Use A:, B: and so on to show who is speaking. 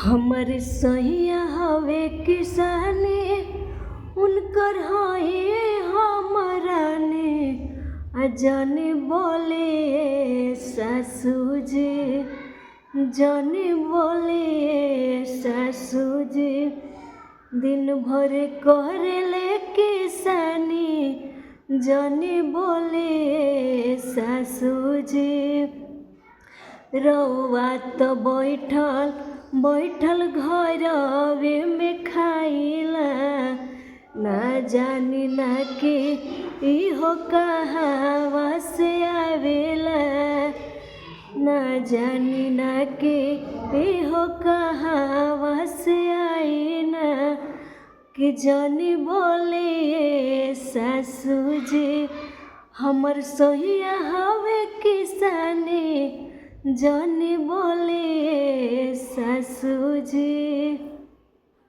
A: हमर सहिया हवे किसाने उनकर हाये हमराने जाने बोले सासू जी, जाने बोले सासू जी। दिन भर करेले किसानी जाने बोले सासू जी। रउआ तो बैठल बैठल घरवे में खाइला, ना जानी ना कि इहो कहवा से आवेला, ना जानी ना कि इहो कहवा से आईना कि जानी बोले सासू जी। हमर सोहिया हवे किसानी जानी बोले सासू जी।